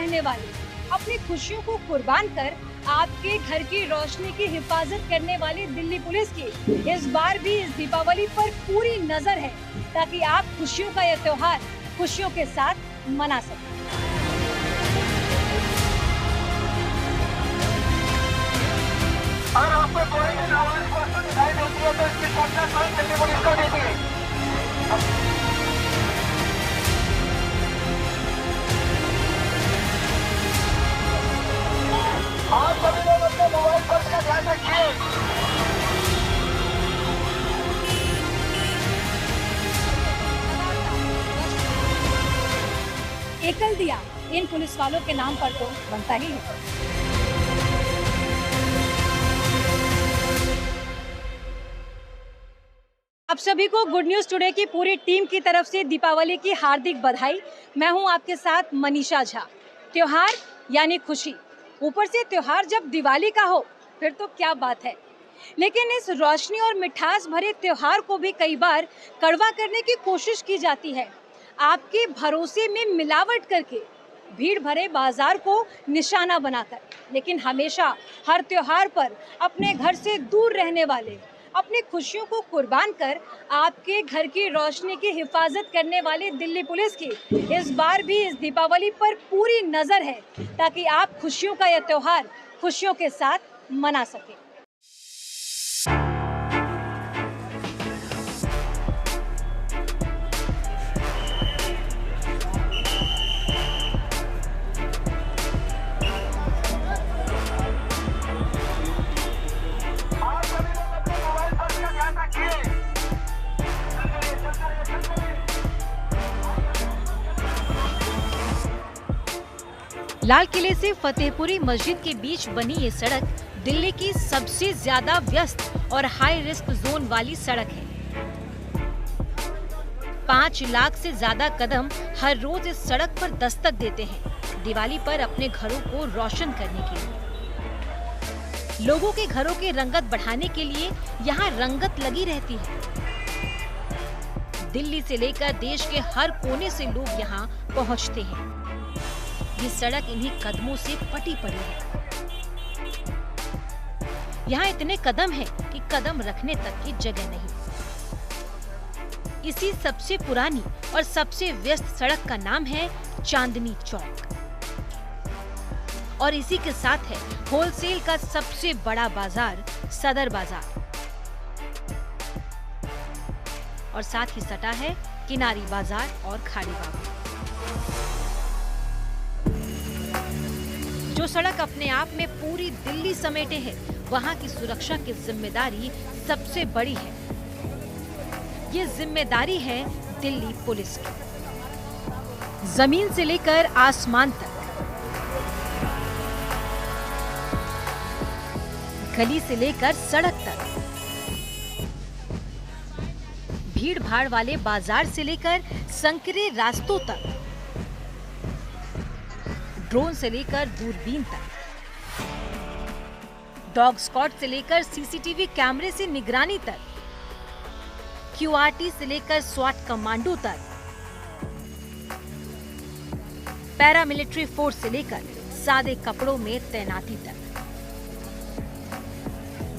रहने वाले, अपनी खुशियों को कुर्बान कर आपके घर की रोशनी की हिफाजत करने वाली दिल्ली पुलिस की इस बार भी इस दीपावली पर पूरी नजर है, ताकि आप खुशियों का यह त्योहार खुशियों के साथ मना सकें। अगर आपको कोई भी नाबालिग वस्तु दिखाई देती है तो इसकी सूचना तुरंत दिल्ली पुलिस को दीजिए। आप सभी लोग अपने मोबाइल फोन का ध्यान रखिए। एकल दिया इन पुलिस वालों के नाम पर तो बनता ही है। आप सभी को गुड न्यूज टुडे की पूरी टीम की तरफ से दीपावली की हार्दिक बधाई। मैं हूं आपके साथ मनीषा झा। त्योहार यानी खुशी, ऊपर से त्योहार जब दिवाली का हो फिर तो क्या बात है। लेकिन इस रोशनी और मिठास भरे त्योहार को भी कई बार कड़वा करने की कोशिश की जाती है, आपके भरोसे में मिलावट करके, भीड़ भरे बाजार को निशाना बनाकर। लेकिन हमेशा हर त्योहार पर अपने घर से दूर रहने वाले, अपनी खुशियों को कुर्बान कर आपके घर की रोशनी की हिफाजत करने वाली दिल्ली पुलिस की इस बार भी इस दीपावली पर पूरी नजर है, ताकि आप खुशियों का यह त्योहार खुशियों के साथ मना सकें। लाल किले से फतेहपुरी मस्जिद के बीच बनी ये सड़क दिल्ली की सबसे ज्यादा व्यस्त और हाई रिस्क जोन वाली सड़क है। 5 लाख से ज्यादा कदम हर रोज इस सड़क पर दस्तक देते हैं दिवाली पर अपने घरों को रोशन करने के लिए। लोगों के घरों की रंगत बढ़ाने के लिए यहाँ रंगत लगी रहती है। दिल्ली से लेकर देश के हर कोने से लोग यहाँ पहुँचते हैं। ये सड़क इन्हीं कदमों से पटी पड़ी है। यहाँ इतने कदम हैं कि कदम रखने तक की जगह नहीं। इसी सबसे पुरानी और सबसे व्यस्त सड़क का नाम है चांदनी चौक, और इसी के साथ है होलसेल का सबसे बड़ा बाजार सदर बाजार, और साथ ही सटा है किनारी बाजार और खाड़ी बाजार। जो सड़क अपने आप में पूरी दिल्ली समेटे है, वहाँ की सुरक्षा की जिम्मेदारी सबसे बड़ी है। ये जिम्मेदारी है दिल्ली पुलिस की। जमीन से लेकर आसमान तक, गली से लेकर सड़क तक, भीड़ भाड़ वाले बाजार से लेकर संकरे रास्तों तक, ड्रोन से लेकर दूरबीन तक, डॉग स्क्वाड से लेकर सीसीटीवी कैमरे से निगरानी तक, क्यूआरटी से लेकर स्वाट कमांडो तक, पैरामिलिट्री फोर्स से लेकर सादे कपड़ों में तैनाती तक,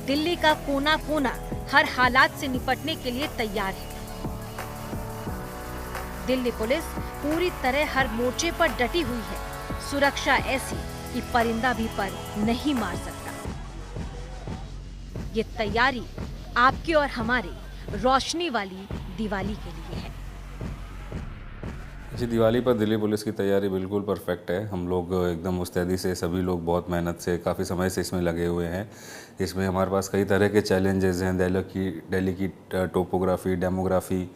दिल्ली का कोना कोना हर हालात से निपटने के लिए तैयार है। दिल्ली पुलिस पूरी तरह हर मोर्चे पर डटी हुई है। सुरक्षा ऐसी कि परिंदा भी पर नहीं मार सकता। ये तैयारी आपके और हमारे रोशनी वाली दिवाली के लिए है। जी, दिवाली पर दिल्ली पुलिस की तैयारी बिल्कुल परफेक्ट है। हम लोग एकदम मुस्तैदी से, सभी लोग बहुत मेहनत से काफ़ी समय से इसमें लगे हुए हैं। इसमें हमारे पास कई तरह के चैलेंजेस हैं। दिल्ली की टोपोग्राफी, डेमोग्राफी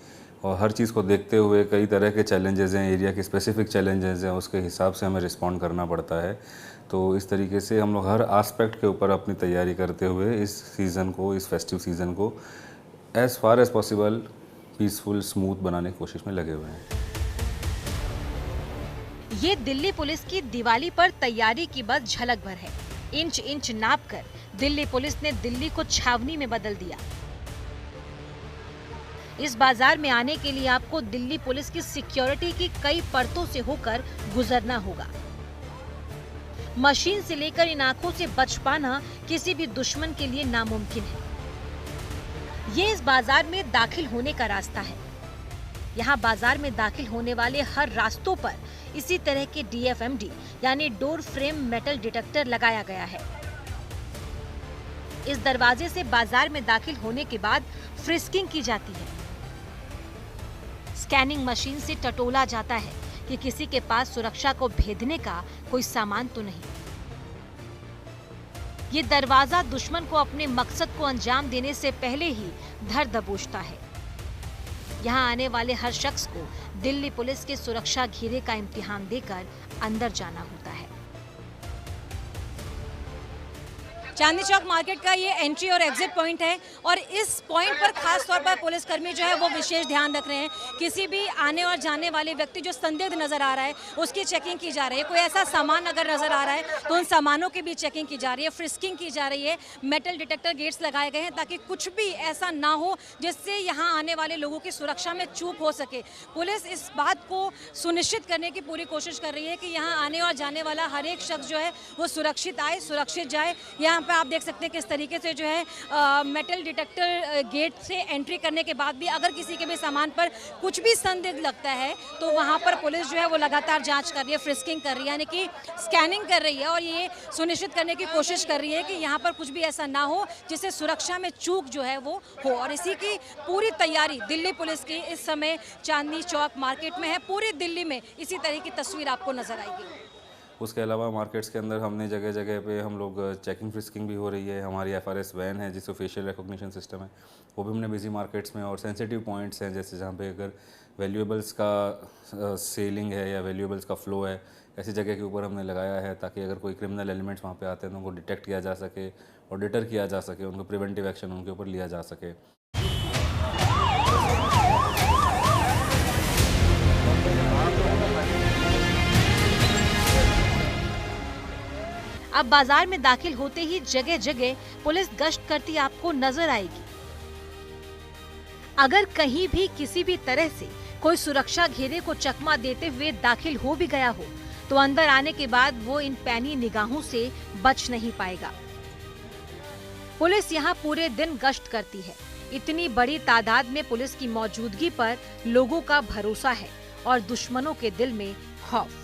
और हर चीज़ को देखते हुए कई तरह के चैलेंजेस हैं, एरिया के स्पेसिफिक चैलेंजेस हैं, उसके हिसाब से हमें रिस्पॉन्ड करना पड़ता है। तो इस तरीके से हम लोग हर एस्पेक्ट के ऊपर अपनी तैयारी करते हुए इस सीज़न को, इस फेस्टिव सीज़न को as far as possible peaceful, smooth बनाने की कोशिश में लगे हुए हैं। ये दिल्ली पुलिस की दिवाली पर तैयारी की बस झलक भर है। इंच इंच नाप कर दिल्ली पुलिस ने दिल्ली को छावनी में बदल दिया। इस बाजार में आने के लिए आपको दिल्ली पुलिस की सिक्योरिटी की कई परतों से होकर गुजरना होगा। मशीन से लेकर इन आंखों से बच पाना किसी भी दुश्मन के लिए नामुमकिन है। ये इस बाजार में दाखिल होने का रास्ता है। यहाँ बाजार में दाखिल होने वाले हर रास्तों पर इसी तरह के DFMD यानी डोर फ्रेम मेटल डिटेक्टर लगाया गया है। इस दरवाजे से बाजार में दाखिल होने के बाद फ्रिस्किंग की जाती है। स्कैनिंग मशीन से टटोला जाता है कि किसी के पास सुरक्षा को भेदने का कोई सामान तो नहीं। ये दरवाजा दुश्मन को अपने मकसद को अंजाम देने से पहले ही धर दबोचता है। यहाँ आने वाले हर शख्स को दिल्ली पुलिस के सुरक्षा घेरे का इम्तिहान देकर अंदर जाना होता है। चांदनी चौक मार्केट का ये एंट्री और एग्जिट पॉइंट है और इस पॉइंट पर खास तौर पर पुलिसकर्मी जो है वो विशेष ध्यान रख रहे हैं। किसी भी आने और जाने वाले व्यक्ति जो संदिग्ध नजर आ रहा है उसकी चेकिंग की जा रही है। कोई ऐसा सामान अगर नजर आ रहा है तो उन सामानों की भी चेकिंग की जा रही है, फ्रिस्किंग की जा रही है। मेटल डिटेक्टर गेट्स लगाए गए हैं ताकि कुछ भी ऐसा ना हो जिससे यहाँ आने वाले लोगों की सुरक्षा में चूक हो सके। पुलिस इस बात को सुनिश्चित करने की पूरी कोशिश कर रही है कि यहाँ आने और जाने वाला हर एक शख्स जो है वो सुरक्षित आए, सुरक्षित जाए। यहाँ पे आप देख सकते हैं किस तरीके से जो है मेटल डिटेक्टर गेट से एंट्री करने के बाद भी अगर किसी के भी सामान पर कुछ भी संदिग्ध लगता है तो वहाँ पर पुलिस जो है वो लगातार जांच कर रही है, फ्रिस्किंग कर रही है, यानी कि स्कैनिंग कर रही है और ये सुनिश्चित करने की कोशिश कर रही है कि यहाँ पर कुछ भी ऐसा ना हो जिससे सुरक्षा में चूक जो है वो हो। और इसी की पूरी तैयारी दिल्ली पुलिस की इस समय चांदनी चौक मार्केट में है। पूरी दिल्ली में इसी तरह की तस्वीर आपको नजर आएगी। उसके अलावा मार्केट्स के अंदर हमने जगह जगह पे हम लोग चेकिंग फ्रिस्किंग भी हो रही है। हमारी FRS वैन है जिसको फेशियल रिकॉग्निशन सिस्टम है, वो भी हमने बिजी मार्केट्स में, और सेंसिटिव पॉइंट्स हैं जैसे जहाँ पे अगर वैल्यूएबल्स का सेलिंग है या वैल्यूएबल्स का फ़्लो है, ऐसी जगह के ऊपर हमने लगाया है ताकि अगर कोई क्रिमिनल एलिमेंट्स वहाँ पे आते हैं तो उनको डिटेक्ट किया जा सके और डिटर किया जा सके, उनको प्रिवेंटिव एक्शन उनके ऊपर लिया जा सके। अब बाजार में दाखिल होते ही जगह जगह पुलिस गश्त करती आपको नजर आएगी। अगर कहीं भी किसी भी तरह से कोई सुरक्षा घेरे को चकमा देते हुए दाखिल हो भी गया हो तो अंदर आने के बाद वो इन पैनी निगाहों से बच नहीं पाएगा। पुलिस यहाँ पूरे दिन गश्त करती है। इतनी बड़ी तादाद में पुलिस की मौजूदगी पर लोगों का भरोसा है और दुश्मनों के दिल में खौफ।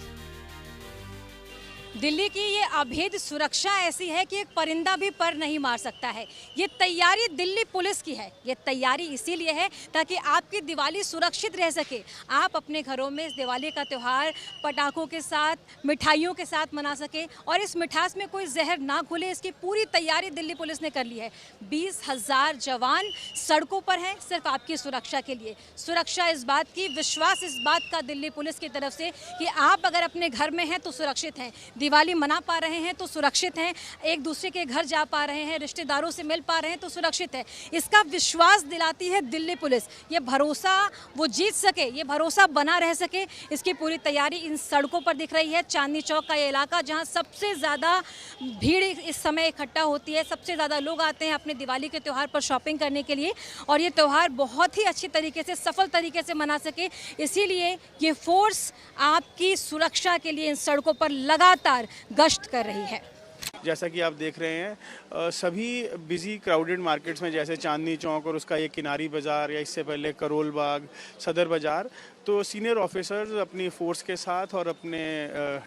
दिल्ली की ये अभेद सुरक्षा ऐसी है कि एक परिंदा भी पर नहीं मार सकता है। ये तैयारी दिल्ली पुलिस की है। ये तैयारी इसीलिए है ताकि आपकी दिवाली सुरक्षित रह सके। आप अपने घरों में इस दिवाली का त्यौहार पटाखों के साथ, मिठाइयों के साथ मना सके और इस मिठास में कोई जहर ना घुले, इसकी पूरी तैयारी दिल्ली पुलिस ने कर ली है। 20,000 जवान सड़कों पर हैं सिर्फ आपकी सुरक्षा के लिए। सुरक्षा इस बात की, विश्वास इस बात का दिल्ली पुलिस की तरफ से कि आप अगर अपने घर में हैं तो सुरक्षित हैं, दिवाली मना पा रहे हैं तो सुरक्षित हैं, एक दूसरे के घर जा पा रहे हैं, रिश्तेदारों से मिल पा रहे हैं तो सुरक्षित है। इसका विश्वास दिलाती है दिल्ली पुलिस। ये भरोसा वो जीत सके, ये भरोसा बना रह सके, इसकी पूरी तैयारी इन सड़कों पर दिख रही है। चांदनी चौक का ये इलाका जहां सबसे ज़्यादा भीड़ इस समय इकट्ठा होती है, सबसे ज़्यादा लोग आते हैं अपने दिवाली के त्यौहार पर शॉपिंग करने के लिए और ये त्यौहार बहुत ही अच्छी तरीके से, सफल तरीके से मना सके, इसीलिए ये फोर्स आपकी सुरक्षा के लिए इन सड़कों पर लगातार गश्त कर रही है। जैसा कि आप देख रहे हैं सभी बिजी क्राउडेड मार्केट्स में जैसे चांदनी चौक और उसका ये किनारी बाज़ार या इससे पहले करोल बाग, सदर बाज़ार, तो सीनियर ऑफिसर्स अपनी फोर्स के साथ और अपने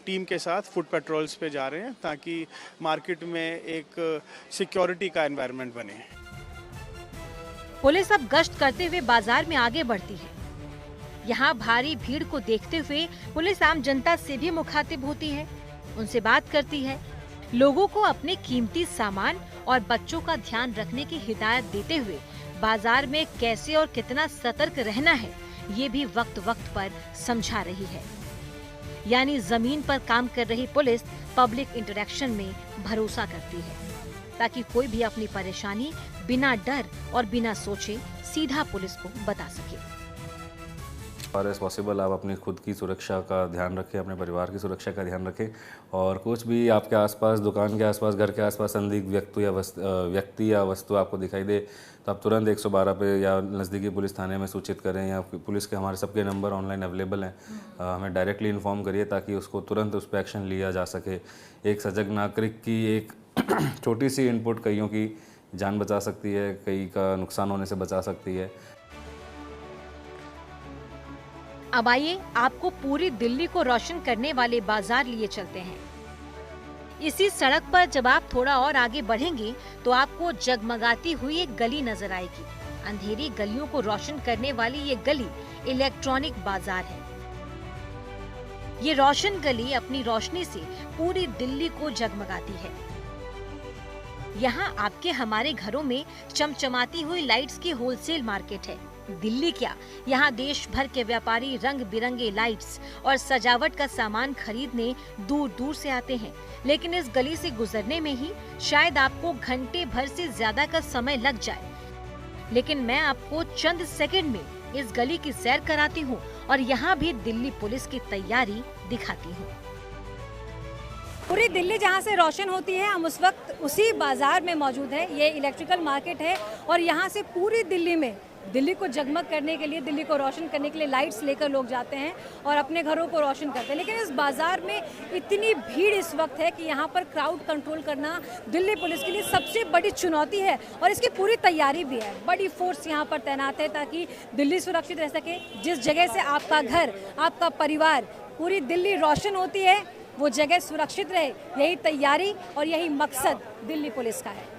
टीम के साथ फुट पेट्रोल्स पे जा रहे हैं ताकि मार्केट में एक सिक्योरिटी का एनवायरनमेंट बने। पुलिस अब गश्त करते हुए बाजार में आगे बढ़ती है। यहाँ भारी भीड़ को देखते हुए पुलिस आम जनता से भी मुखातिब होती है, उनसे बात करती है, लोगों को अपने कीमती सामान और बच्चों का ध्यान रखने की हिदायत देते हुए बाजार में कैसे और कितना सतर्क रहना है ये भी वक्त वक्त पर समझा रही है। यानी जमीन पर काम कर रही पुलिस पब्लिक इंटरेक्शन में भरोसा करती है ताकि कोई भी अपनी परेशानी बिना डर और बिना सोचे सीधा पुलिस को बता सके। फार एज पॉसिबल आप अपनी खुद की सुरक्षा का ध्यान रखें, अपने परिवार की सुरक्षा का ध्यान रखें, और कुछ भी आपके आसपास, दुकान के आसपास, घर के आसपास संदिग्ध व्यक्ति या वस्तु आपको दिखाई दे तो आप तुरंत 112 पे या नज़दीकी पुलिस थाने में सूचित करें, या पुलिस के हमारे सबके नंबर ऑनलाइन अवेलेबल हैं, हमें डायरेक्टली इन्फॉर्म करिए ताकि उसको तुरंत उस पर एक्शन लिया जा सके। एक सजग नागरिक की एक छोटी सी इनपुट कईयों की जान बचा सकती है, कई का नुकसान होने से बचा सकती है। अब आइए आपको पूरी दिल्ली को रोशन करने वाले बाजार लिए चलते हैं। इसी सड़क पर जब आप थोड़ा और आगे बढ़ेंगे तो आपको जगमगाती हुई एक गली नजर आएगी। अंधेरी गलियों को रोशन करने वाली ये गली इलेक्ट्रॉनिक बाजार है। ये रोशन गली अपनी रोशनी से पूरी दिल्ली को जगमगाती है। यहाँ आपके हमारे घरों में चमचमाती हुई लाइट्स की होलसेल मार्केट है। दिल्ली क्या, यहाँ देश भर के व्यापारी रंग बिरंगे लाइट्स और सजावट का सामान खरीदने दूर दूर से आते हैं। लेकिन इस गली से गुजरने में ही शायद आपको घंटे भर से ज्यादा का समय लग जाए, लेकिन मैं आपको चंद सेकंड में इस गली की सैर कराती हूँ और यहाँ भी दिल्ली पुलिस की तैयारी दिखाती हूँ। पूरी दिल्ली जहाँ से रोशन होती है, हम उस वक्त उसी बाजार में मौजूद है। ये इलेक्ट्रिकल मार्केट है और यहाँ से पूरी दिल्ली में दिल्ली को जगमग करने के लिए, दिल्ली को रोशन करने के लिए लाइट्स लेकर लोग जाते हैं और अपने घरों को रोशन करते हैं। लेकिन इस बाजार में इतनी भीड़ इस वक्त है कि यहाँ पर क्राउड कंट्रोल करना दिल्ली पुलिस के लिए सबसे बड़ी चुनौती है और इसकी पूरी तैयारी भी है। बड़ी फोर्स यहाँ पर तैनात है ताकि दिल्ली सुरक्षित रह सके। जिस जगह से आपका घर, आपका परिवार, पूरी दिल्ली रोशन होती है, वो जगह सुरक्षित रहे, यही तैयारी और यही मकसद दिल्ली पुलिस का है।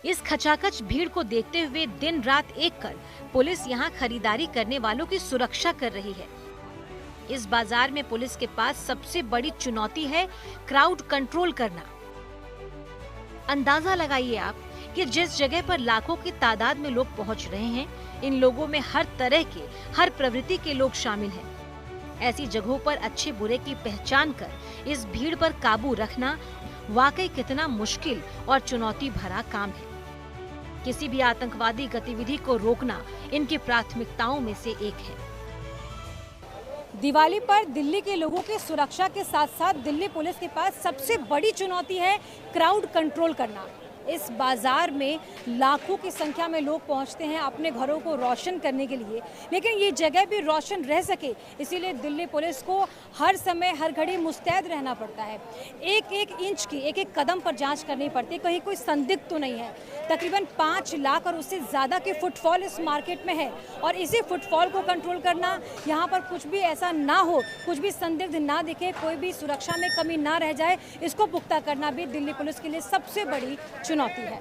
इस खचाखच भीड़ को देखते हुए दिन रात एक कर पुलिस यहाँ खरीदारी करने वालों की सुरक्षा कर रही है। इस बाजार में पुलिस के पास सबसे बड़ी चुनौती है क्राउड कंट्रोल करना। अंदाजा लगाइए आप कि जिस जगह पर लाखों की तादाद में लोग पहुँच रहे हैं, इन लोगों में हर तरह के, हर प्रवृत्ति के लोग शामिल हैं। ऐसी जगहों पर अच्छे बुरे की पहचान कर इस भीड़ पर काबू रखना वाकई कितना मुश्किल और चुनौती भरा काम है। किसी भी आतंकवादी गतिविधि को रोकना इनकी प्राथमिकताओं में से एक है। दिवाली पर दिल्ली के लोगों की सुरक्षा के साथ साथ दिल्ली पुलिस के पास सबसे बड़ी चुनौती है क्राउड कंट्रोल करना। इस बाजार में लाखों की संख्या में लोग पहुंचते हैं अपने घरों को रोशन करने के लिए, लेकिन ये जगह भी रोशन रह सके इसीलिए दिल्ली पुलिस को हर समय हर घड़ी मुस्तैद रहना पड़ता है। एक एक इंच की, एक एक कदम पर जांच करनी पड़ती है, कहीं कोई संदिग्ध तो नहीं है। तकरीबन 5 लाख और उससे ज़्यादा की फुटफॉल इस मार्केट में है और इसी फुटफॉल को कंट्रोल करना, यहाँ पर कुछ भी ऐसा ना हो, कुछ भी संदिग्ध ना दिखे, कोई भी सुरक्षा में कमी ना रह जाए, इसको पुख्ता करना भी दिल्ली पुलिस के लिए सबसे बड़ी चुनौती है।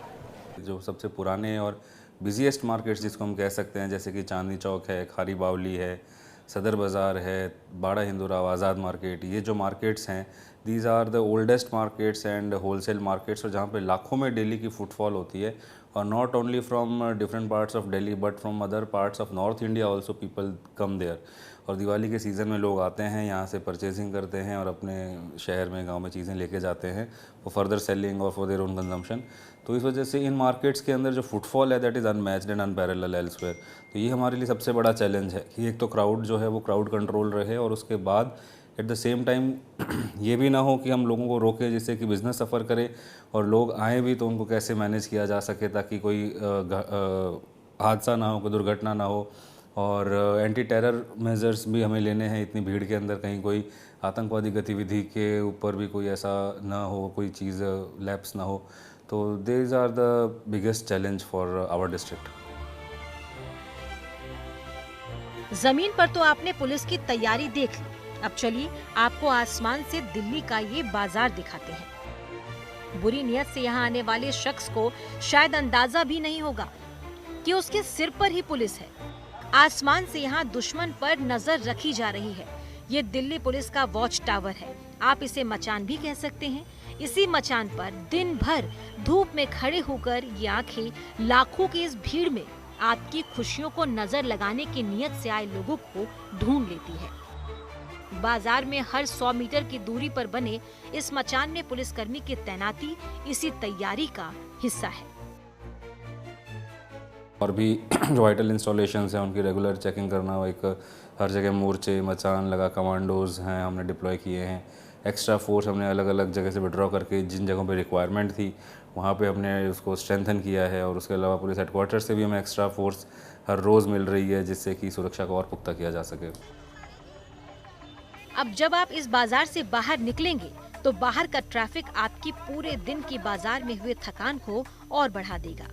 जो सबसे पुराने और बिजीएस्ट मार्केट्स जिसको हम कह सकते हैं, जैसे कि चांदनी चौक है, खारी बावली है, सदर बाज़ार है, बाड़ा हिंदूराव, आज़ाद मार्केट, ये जो मार्केट्स हैं, these are the oldest markets and wholesale markets, और जहाँ पे लाखों में डेली की फुटफॉल होती है, और not only from different parts of Delhi but from other parts of north India also people come there. और दिवाली के सीज़न में लोग आते हैं, यहाँ से परचेजिंग करते हैं और अपने शहर में, गांव में चीज़ें लेके जाते हैं फॉर फर्दर सेलिंग और फॉर देयर ओन कंजम्पशन। तो इस वजह से इन मार्केट्स के अंदर जो फुटफॉल है that is unmatched and unparalleled elsewhere. तो ये हमारे लिए सबसे बड़ा चैलेंज है कि एक तो क्राउड जो है वो क्राउड कंट्रोल रहे, और उसके बाद एट द सेम टाइम ये भी ना हो कि हम लोगों को रोके जिससे कि बिज़नेस सफ़र करे, और लोग आए भी तो उनको कैसे मैनेज किया जा सके ताकि कोई हादसा ना हो, कोई दुर्घटना ना हो। और एंटी टेरर मेजर्स भी हमें लेने हैं इतनी भीड़ के अंदर, कहीं कोई आतंकवादी गतिविधि के ऊपर भी कोई ऐसा ना हो, कोई चीज़ लैप्स ना हो। तो these are the biggest challenge for our district. जमीन पर तो आपने पुलिस की तैयारी देख ली, अब चलिए आपको आसमान से दिल्ली का ये बाजार दिखाते हैं। बुरी नियत से यहाँ आने वाले शख्स को शायद अंदाजा भी नहीं होगा कि उसके सिर पर ही पुलिस है। आसमान से यहाँ दुश्मन पर नजर रखी जा रही है। ये दिल्ली पुलिस का वॉच टावर है, आप इसे मचान भी कह सकते हैं। इसी मचान पर दिन भर धूप में खड़े होकर ये आंखें लाखों की इस भीड़ में आपकी खुशियों को नजर लगाने की नियत से आए लोगों को ढूंढ लेती है। बाजार में हर 100 मीटर की दूरी पर बने इस मचान में पुलिसकर्मी की तैनाती इसी तैयारी का हिस्सा है। और भी जो वाइटल इंस्टॉलेशंस हैं उनकी रेगुलर चेकिंग करना, एक हर जगह मोर्चे मचान लगा कमांडोज़ हैं हमने डिप्लॉय किए हैं। एक्स्ट्रा फोर्स हमने अलग अलग जगह से विड्रॉ करके जिन जगहों पे रिक्वायरमेंट थी वहाँ पे हमने उसको स्ट्रेंथन किया है। और उसके अलावा पुलिस हेडक्वार्टर से भी हमें एक्स्ट्रा फोर्स हर रोज़ मिल रही है जिससे कि सुरक्षा को और पुख्ता किया जा सके। अब जब आप इस बाजार से बाहर निकलेंगे तो बाहर का ट्रैफिक आपकी पूरे दिन की बाजार में हुए थकान को और बढ़ा देगा।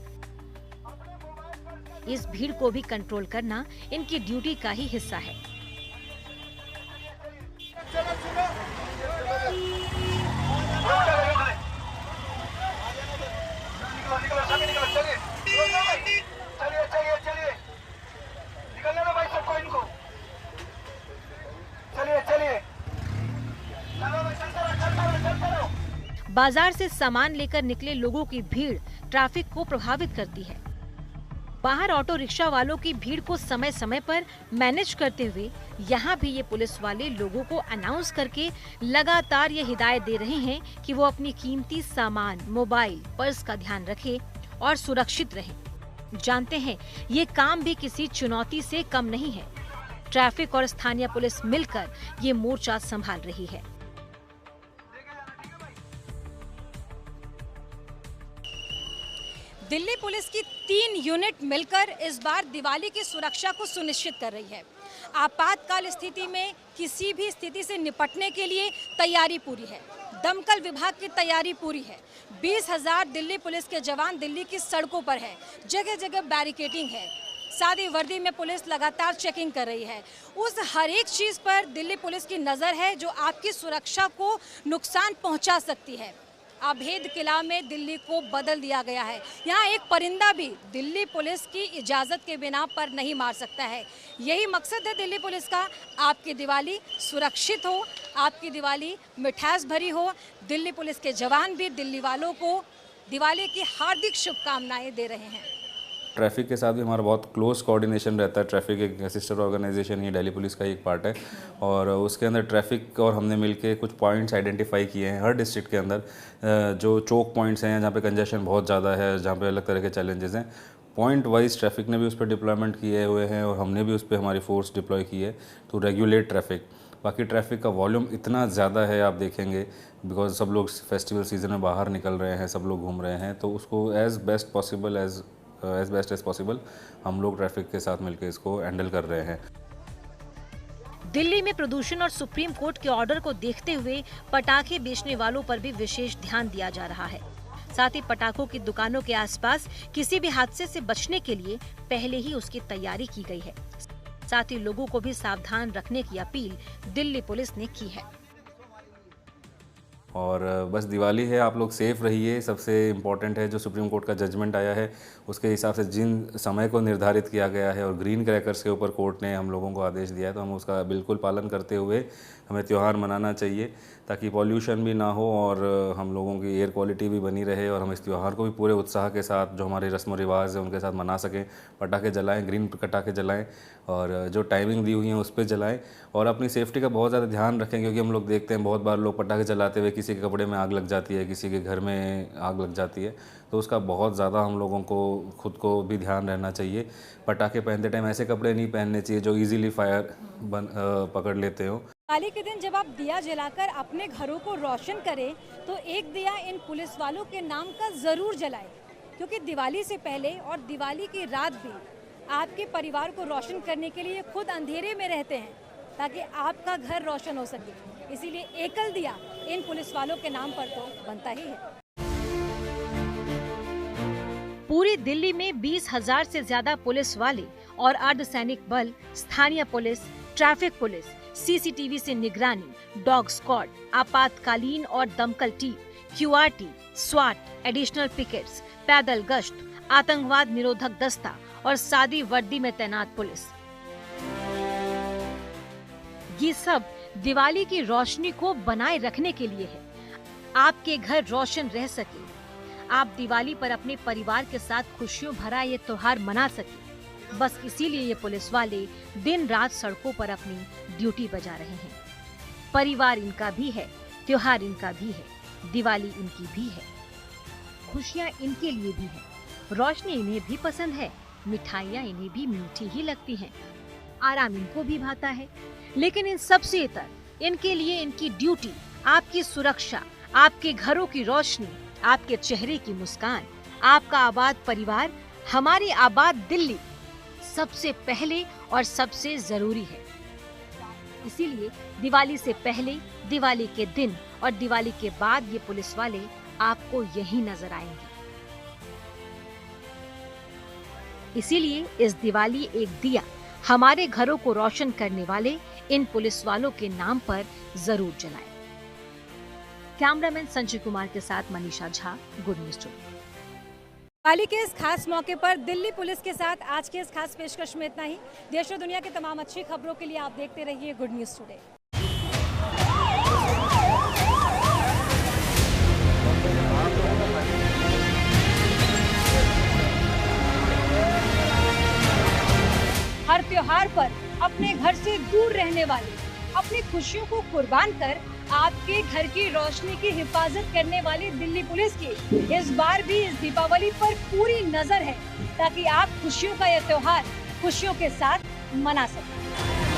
इस भीड़ को भी कंट्रोल करना इनकी ड्यूटी का ही हिस्सा है। बाजार से सामान लेकर निकले लोगों की भीड़ ट्रैफिक को प्रभावित करती है। बाहर ऑटो रिक्शा वालों की भीड़ को समय समय पर मैनेज करते हुए यहाँ भी ये पुलिस वाले लोगों को अनाउंस करके लगातार ये हिदायत दे रहे हैं कि वो अपनी कीमती सामान, मोबाइल, पर्स का ध्यान रखें और सुरक्षित रहें। जानते हैं ये काम भी किसी चुनौती से कम नहीं है। ट्रैफिक और स्थानीय पुलिस मिलकर ये मोर्चा संभाल रही है। दिल्ली पुलिस की 3 यूनिट मिलकर इस बार दिवाली की सुरक्षा को सुनिश्चित कर रही है। आपातकाल स्थिति में किसी भी स्थिति से निपटने के लिए तैयारी पूरी है। दमकल विभाग की तैयारी पूरी है। 20,000 दिल्ली पुलिस के जवान दिल्ली की सड़कों पर है। जगह जगह बैरिकेडिंग है। सादी वर्दी में पुलिस लगातार चेकिंग कर रही है। उस हर एक चीज पर दिल्ली पुलिस की नजर है जो आपकी सुरक्षा को नुकसान पहुंचा सकती है। अभेद किला में दिल्ली को बदल दिया गया है। यहाँ एक परिंदा भी दिल्ली पुलिस की इजाज़त के बिना पर नहीं मार सकता है। यही मकसद है दिल्ली पुलिस का। आपकी दिवाली सुरक्षित हो, आपकी दिवाली मिठास भरी हो। दिल्ली पुलिस के जवान भी दिल्ली वालों को दिवाली की हार्दिक शुभकामनाएं दे रहे हैं। ट्रैफिक के साथ भी हमारा बहुत क्लोज कोऑर्डिनेशन रहता है। ट्रैफिक एक सिस्टर ऑर्गेनाइजेशन ही दिल्ली पुलिस का एक पार्ट है और उसके अंदर ट्रैफिक और हमने मिलके कुछ पॉइंट्स आइडेंटिफाई किए हैं हर डिस्ट्रिक्ट के अंदर, जो चौक पॉइंट्स हैं जहाँ पे कंजेशन बहुत ज़्यादा है, जहाँ पे अलग तरह के चैलेंजेस हैं। पॉइंट वाइज ट्रैफिक ने भी उस पर डिप्लॉयमेंट किए हुए हैं और हमने भी उस पर हमारी फोर्स डिप्लॉय की है टू रेगुलेट ट्रैफिक। बाकी ट्रैफिक का वॉल्यूम इतना ज़्यादा है आप देखेंगे, बिकॉज सब लोग फेस्टिवल सीजन में बाहर निकल रहे हैं, सब लोग घूम रहे हैं, तो उसको एज बेस्ट एज पॉसिबल हम लोग ट्रैफिक के साथ मिलकर इसको हैंडल कर रहे हैं। दिल्ली में प्रदूषण और सुप्रीम कोर्ट के ऑर्डर को देखते हुए पटाखे बेचने वालों पर भी विशेष ध्यान दिया जा रहा है। साथ ही पटाखों की दुकानों के आसपास किसी भी हादसे से बचने के लिए पहले ही उसकी तैयारी की गई है। साथ ही लोगों को भी सावधान रखने की अपील दिल्ली पुलिस ने की है। और बस दिवाली है, आप लोग सेफ़ रहिए। सबसे इम्पॉर्टेंट है जो सुप्रीम कोर्ट का जजमेंट आया है उसके हिसाब से जिन समय को निर्धारित किया गया है और ग्रीन क्रैकर्स के ऊपर कोर्ट ने हम लोगों को आदेश दिया है, तो हम उसका बिल्कुल पालन करते हुए हमें त्यौहार मनाना चाहिए ताकि पॉल्यूशन भी ना हो और हम लोगों की एयर क्वालिटी भी बनी रहे और हम इस त्यौहार को भी पूरे उत्साह के साथ जो हमारे रस्म व रिवाज है उनके साथ मना सकें। पटाखे जलाएं, ग्रीन पटाखे जलाएं और जो टाइमिंग दी हुई है उस पर जलाएं और अपनी सेफ्टी का बहुत ज़्यादा ध्यान रखें, क्योंकि हम लोग देखते हैं बहुत बार लोग पटाखे जलाते हुए किसी के कपड़े में आग लग जाती है, किसी के घर में आग लग जाती है, तो उसका बहुत ज़्यादा हम लोगों को खुद को भी ध्यान रहना चाहिए। पटाखे पहनते टाइम ऐसे कपड़े नहीं पहनने चाहिए जो ईजिली फायर पकड़ लेते हो। दिवाली के दिन जब आप दिया जलाकर अपने घरों को रोशन करें तो एक दिया इन पुलिस वालों के नाम का ज़रूर जलाएं, क्योंकि दिवाली से पहले और दिवाली की रात भी आपके परिवार को रोशन करने के लिए खुद अंधेरे में रहते हैं ताकि आपका घर रोशन हो सके। इसीलिए एकल दिया इन पुलिस वालों के नाम पर तो बनता ही है। पूरी दिल्ली में 20,000 से ज्यादा पुलिस वाले और अर्धसैनिक बल, स्थानीय पुलिस, ट्रैफिक पुलिस, सीसीटीवी से निगरानी, डॉग स्क्वाड, आपातकालीन और दमकल टीम, क्यूआरटी, स्वाट, एडिशनल पिकेट्स, पैदल गश्त, आतंकवाद निरोधक दस्ता और सादी वर्दी में तैनात पुलिस, ये सब दिवाली की रोशनी को बनाए रखने के लिए है। आपके घर रोशन रह सके, आप दिवाली पर अपने परिवार के साथ खुशियों भरा ये त्योहार मना सके, बस इसीलिए ये पुलिस वाले दिन रात सड़कों पर अपनी ड्यूटी बजा रहे हैं। परिवार इनका भी है, त्योहार इनका भी है, दिवाली इनकी भी है, खुशियां इनके लिए भी है, रोशनी इन्हें भी पसंद है, मिठाइयाँ इन्हें भी मीठी ही लगती हैं, आराम इनको भी भाता है। लेकिन इन सबसे इतर इनके लिए इनकी ड्यूटी, आपकी सुरक्षा, आपके घरों की रोशनी, आपके चेहरे की मुस्कान, आपका आबाद परिवार, हमारी आबाद दिल्ली सबसे पहले और सबसे जरूरी है। इसीलिए दिवाली से पहले, दिवाली के दिन और दिवाली के बाद ये पुलिस वाले आपको यहीं नजर आएंगे। इसीलिए इस दिवाली एक दिया हमारे घरों को रोशन करने वाले इन पुलिस वालों के नाम पर जरूर जलाएं। कैमरामैन संजय कुमार के साथ Manisha Jha, good news today. Diwali के इस खास मौके पर दिल्ली पुलिस के साथ आज के इस खास पेशकश में इतना ही। देश और दुनिया की तमाम अच्छी खबरों के लिए आप देखते रहिए गुड न्यूज टुडे। हर त्योहार पर अपने घर से दूर रहने वाले, अपनी खुशियों को कुर्बान कर आपके घर की रोशनी की हिफाजत करने वाली दिल्ली पुलिस की इस बार भी इस दीपावली पर पूरी नजर है, ताकि आप खुशियों का यह त्योहार खुशियों के साथ मना सकें।